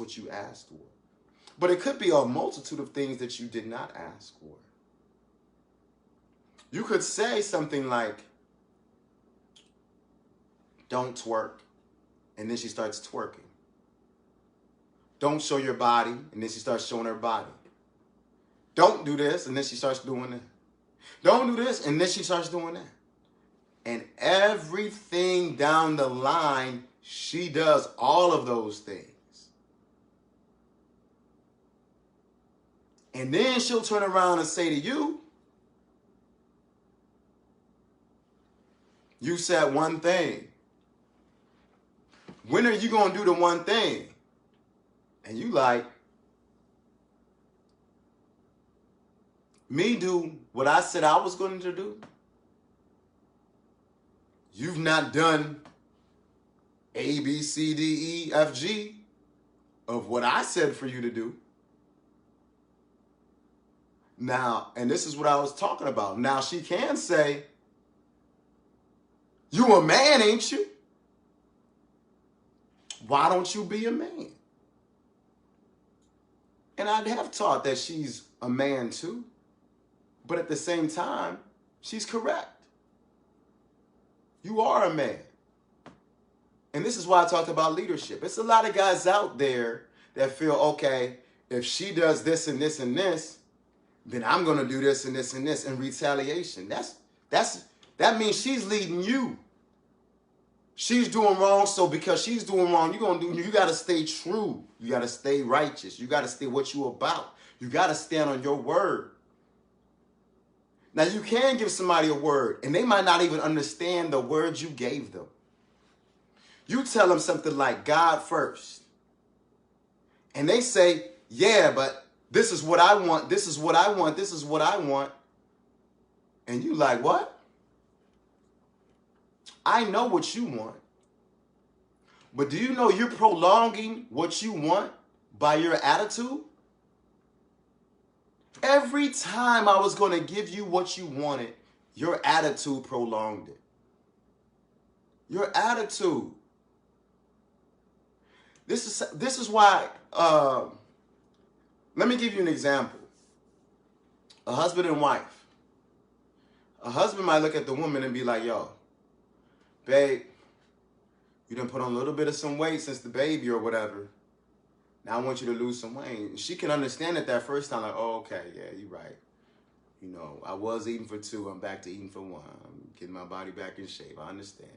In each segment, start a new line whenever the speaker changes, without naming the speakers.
what you asked for. But it could be a multitude of things that you did not ask for. You could say something like, don't twerk. And then she starts twerking. Don't show your body. And then she starts showing her body. Don't do this. And then she starts doing that. Don't do this. And then she starts doing that. And everything down the line, she does all of those things. And then she'll turn around and say to you, you said one thing. When are you going to do the one thing? And you like, me do what I said I was going to do? You've not done A, B, C, D, E, F, G of what I said for you to do. Now, and this is what I was talking about. Now she can say, you a man, ain't you? Why don't you be a man? And I have taught that she's a man too. But at the same time, she's correct. You are a man. And this is why I talked about leadership. It's a lot of guys out there that feel, okay, if she does this and this and this, then I'm going to do this and this and this in retaliation. That means she's leading you. She's doing wrong, so because she's doing wrong, you got to stay true. You got to stay righteous. You got to stay what you about. You got to stand on your word. Now, you can give somebody a word, and they might not even understand the words you gave them. You tell them something like God first, and they say, yeah, but this is what I want, this is what I want, this is what I want. And you like, what? I know what you want. But do you know you're prolonging what you want by your attitude? Every time I was going to give you what you wanted, your attitude prolonged it. Your attitude. This is why, let me give you an example. A husband and wife. A husband might look at the woman and be like, yo, babe, you done put on a little bit of some weight since the baby or whatever. Now I want you to lose some weight. She can understand it that first time, like, oh, okay, yeah, you're right. You know, I was eating for 2, I'm back to eating for 1. I'm getting my body back in shape. I understand.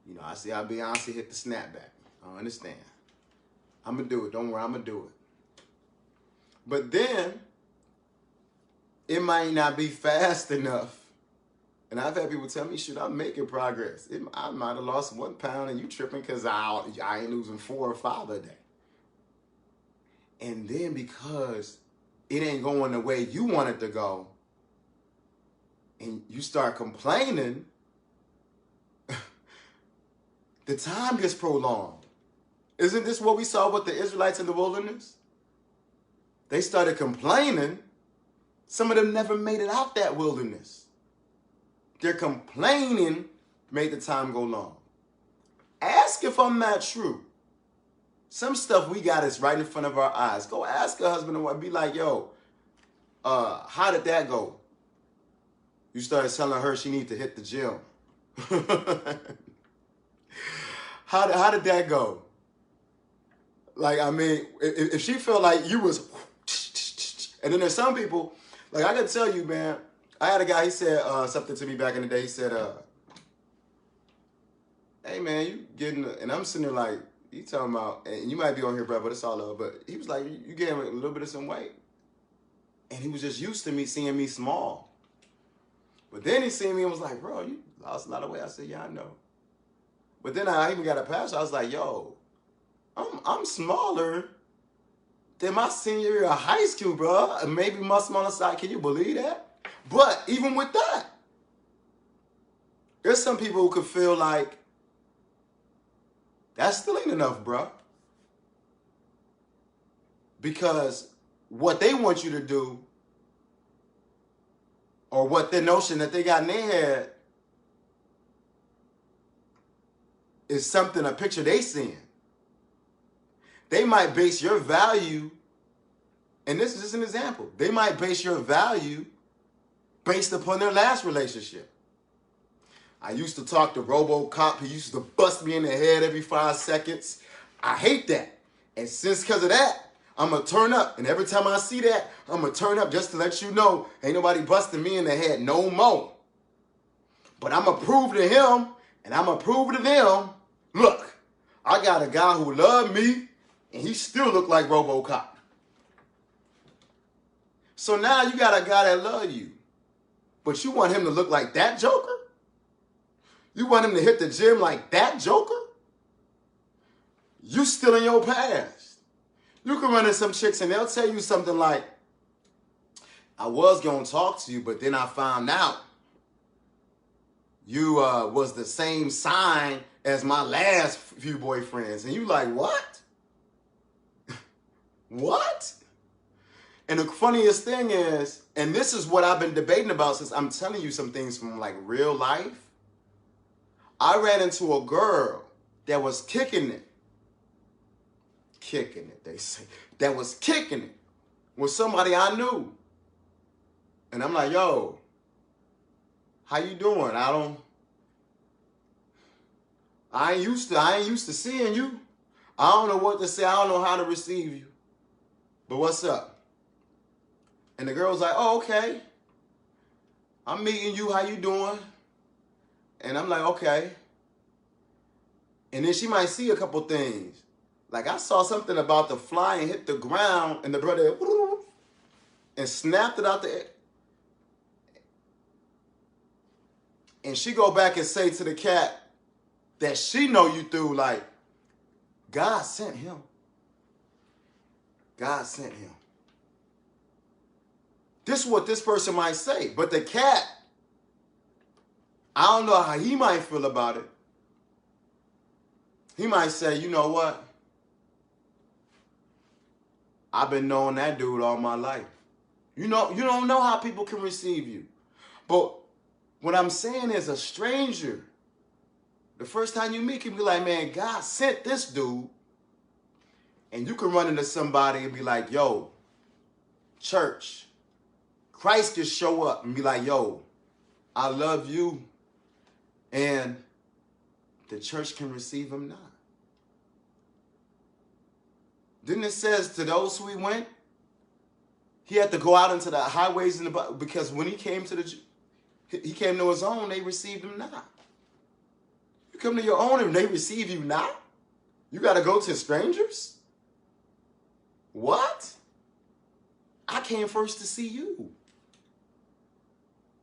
You know, I see how Beyonce hit the snapback. I understand. I'm going to do it. Don't worry, I'm going to do it. But then, it might not be fast enough. And I've had people tell me, shoot, I'm making progress. I might have lost 1 pound and you tripping because I ain't losing 4 or 5 a day. And then because it ain't going the way you want it to go, and you start complaining, the time gets prolonged. Isn't this what we saw with the Israelites in the wilderness? They started complaining. Some of them never made it out that wilderness. Their complaining made the time go long. Ask if I'm not true. Some stuff we got is right in front of our eyes. Go ask a husband and wife. Be like, yo, how did that go? You started telling her she needs to hit the gym. How did that go? Like, I mean, if she felt like you was, and then there's some people, like I can tell you, man, I had a guy, he said something to me back in the day. He said, hey, man, you getting, and I'm sitting there like, you talking about, and you might be on here, bro, but it's all love. But he was like, you gained a little bit of some weight. And he was just used to me seeing me small. But then he seen me and was like, bro, you lost a lot of weight. I said, yeah, I know. But then I even got a passion. I was like, yo, I'm smaller than my senior year of high school, bro. And maybe my smaller side. Can you believe that? But even with that, there's some people who could feel like, that still ain't enough, bro. Because what they want you to do, or what the notion that they got in their head, is something, a picture they seeing. they might base your value, and this is just an example, they might base your value based upon their last relationship. I used to talk to RoboCop. He used to bust me in the head every 5 seconds. I hate that. And since because of that, I'm going to turn up. And every time I see that, I'm going to turn up just to let you know, ain't nobody busting me in the head no more. But I'm going to prove to him, and I'm going to prove to them, look, I got a guy who loved me, and he still look like RoboCop. So now you got a guy that love you, but you want him to look like that Joker? You want him to hit the gym like that Joker? You still in your past. You can run into some chicks and they'll tell you something like, I was going to talk to you, but then I found out you was the same sign as my last few boyfriends. And you like, what? What? And the funniest thing is, and this is what I've been debating about since I'm telling you some things from like real life. I ran into a girl that was kicking it, they say, that was kicking it with somebody I knew. And I'm like, yo, how you doing? I ain't used to seeing you. I don't know what to say. I don't know how to receive you. But what's up? And the girl's like, oh, okay. I'm meeting you. How you doing? And I'm like, okay. And then she might see a couple things. Like I saw something about the fly and hit the ground and the brother and snapped it out the air. And she go back and say to the cat that she know you through, like, God sent him. God sent him. This is what this person might say. But the cat, I don't know how he might feel about it. He might say, you know what? I've been knowing that dude all my life. You don't know how people can receive you. But what I'm saying is a stranger, the first time you meet can be like, man, God sent this dude. And you can run into somebody and be like, yo, church, Christ just show up and be like, yo, I love you. And the church can receive him not. Didn't it says to those who he went, he had to go out into the highways and the because when he came to his own, they received him not. You come to your own and they receive you not? You got to go to strangers? What? I came first to see you.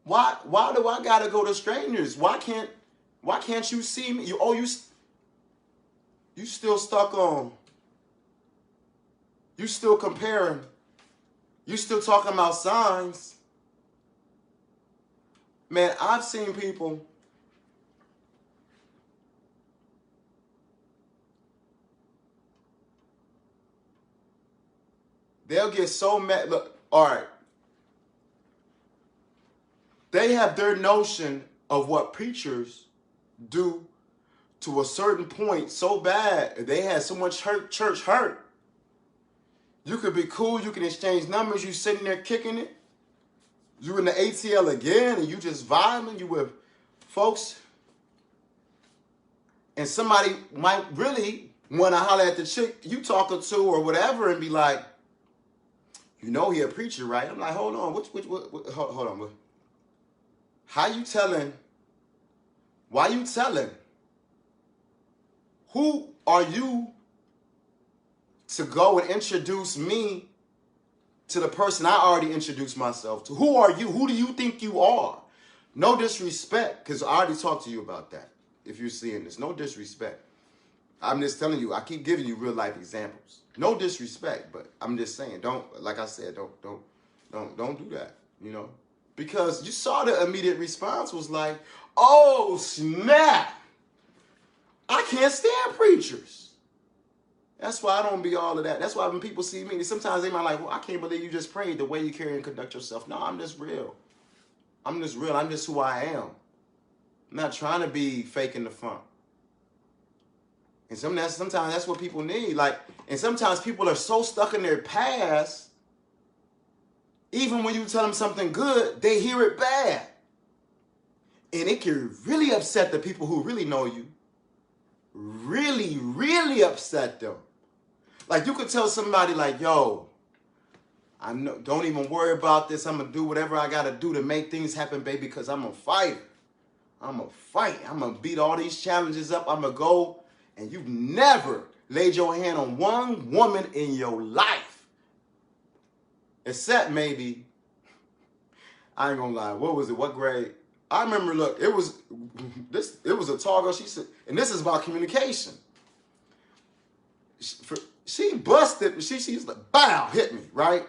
Why do I got to go to strangers? Why can't you see me? You still stuck on. You still comparing. You still talking about signs. Man, I've seen people. They'll get so mad. Look, all right. They have their notion of what preachers do to a certain point so bad. They had so much church hurt. You could be cool. You can exchange numbers. You sitting there kicking it. You in the ATL again, and you just vibing. You with folks, and somebody might really want to holler at the chick you talking to or whatever, and be like, you know he a preacher, right? I'm like, hold on, hold on. How you telling? Why you telling? Who are you to go and introduce me to the person I already introduced myself to? Who are you? Who do you think you are? No disrespect, because I already talked to you about that. If you're seeing this, no disrespect. I'm just telling you, I keep giving you real life examples. No disrespect, but I'm just saying, don't, like I said, don't do that, you know? Because you saw the immediate response was like, oh, snap. I can't stand preachers. That's why I don't be all of that. That's why when people see me, sometimes they might like, well, I can't believe you just prayed the way you carry and conduct yourself. No, I'm just real. I'm just real. I'm just who I am. I'm not trying to be fake in the front. And sometimes that's what people need. Like, and sometimes people are so stuck in their past, even when you tell them something good, they hear it bad. And it can really upset the people who really know you. Really, really upset them. Like, you could tell somebody like, yo, don't even worry about this. I'm going to do whatever I got to do to make things happen, baby, because I'm a fighter. I'm going to fight. I'm going to beat all these challenges up. I'm going to go. And you've never laid your hand on one woman in your life. Except maybe, I ain't going to lie, what was it? What grade? I remember, look, it was a tall girl. She said, and this is about communication. She busted, she's like, bow, hit me, right?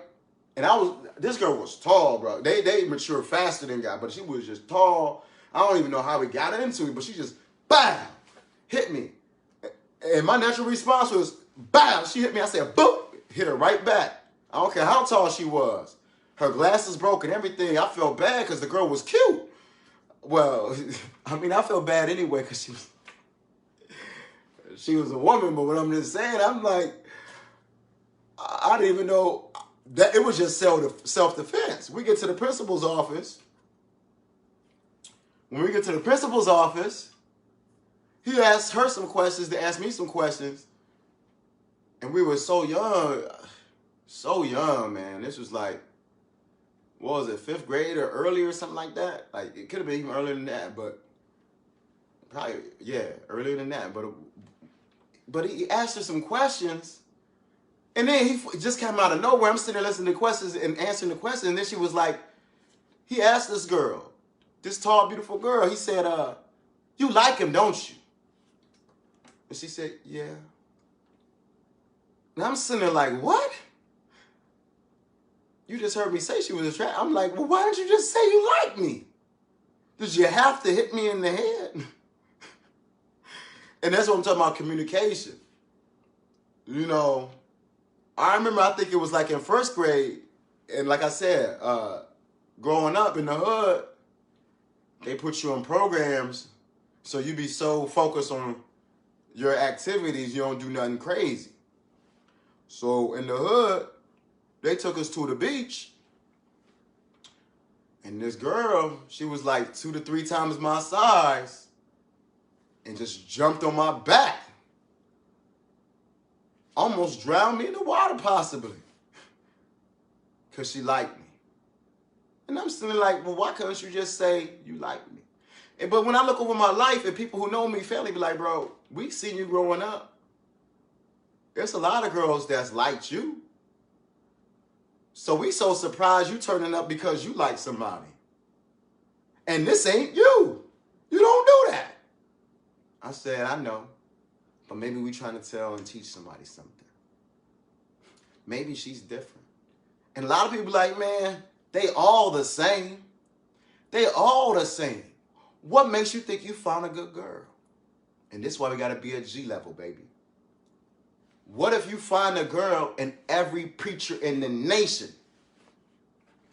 And this girl was tall, bro. They mature faster than guy, but she was just tall. I don't even know how we got into it, but she just, bow, hit me. And my natural response was, bow. She hit me. I said, boop, hit her right back. I don't care how tall she was. Her glasses broke and everything. I felt bad because the girl was cute. Well, I mean, I felt bad anyway because she was a woman, but what I'm just saying, I'm like, I didn't even know that it was just self-defense. We get to the principal's office. When we get to the principal's office, he asked her some questions, they asked me some questions, and we were so young, man. This was like, what was it, 5th grade or earlier or something like that? Like, it could have been even earlier than that, but probably, yeah, earlier than that. But he asked her some questions, and then he just came out of nowhere. I'm sitting there listening to questions and answering the questions, and then she was like, he asked this girl, this tall, beautiful girl, he said, you like him, don't you? And she said, yeah. And I'm sitting there like, what? You just heard me say she was attractive. I'm like, well, why didn't you just say you like me? Did you have to hit me in the head? And that's what I'm talking about, communication. You know, I remember, I think it was like in 1st grade, and like I said, growing up in the hood, they put you in programs so you be so focused on your activities, you don't do nothing crazy. So in the hood, they took us to the beach, and this girl, she was like 2 to 3 times my size, and just jumped on my back. Almost drowned me in the water, possibly, because she liked me. And I'm still like, well, why couldn't you just say you like me? But when I look over my life, and people who know me, family, be like, bro, we seen you growing up. There's a lot of girls that's liked you. So we so surprised you turning up because you like somebody. And this ain't you. You don't do that. I said, I know. But maybe we trying to tell and teach somebody something. Maybe she's different. And a lot of people be like, man, they all the same. They all the same. What makes you think you found a good girl? And this is why we got to be at G level, baby. What if you find a girl and every preacher in the nation,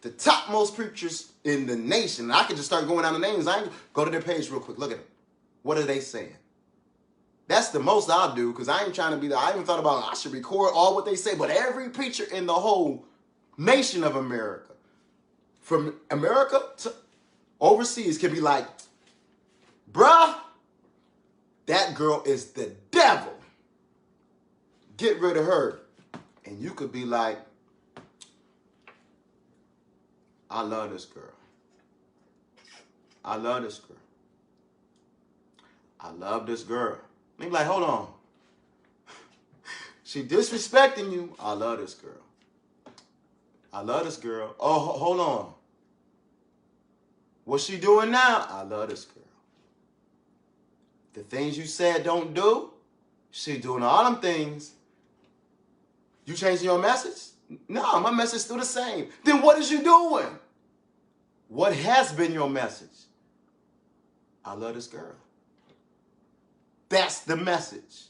the topmost preachers in the nation, I can just start going down the names. Go to their page real quick. Look at them. What are they saying? That's the most I'll do, because I ain't trying to be I even thought about, I should record all what they say, but every preacher in the whole nation of America, from America to overseas, can be like, bruh, that girl is the devil. Get rid of her. And you could be like, I love this girl. I love this girl. I love this girl. They be like, hold on. She disrespecting you. I love this girl. I love this girl. Oh, hold on. What's she doing now? I love this girl. The things you said don't do, she doing all them things. You changing your message? No, my message still the same. Then what is you doing? What has been your message? I love this girl. That's the message.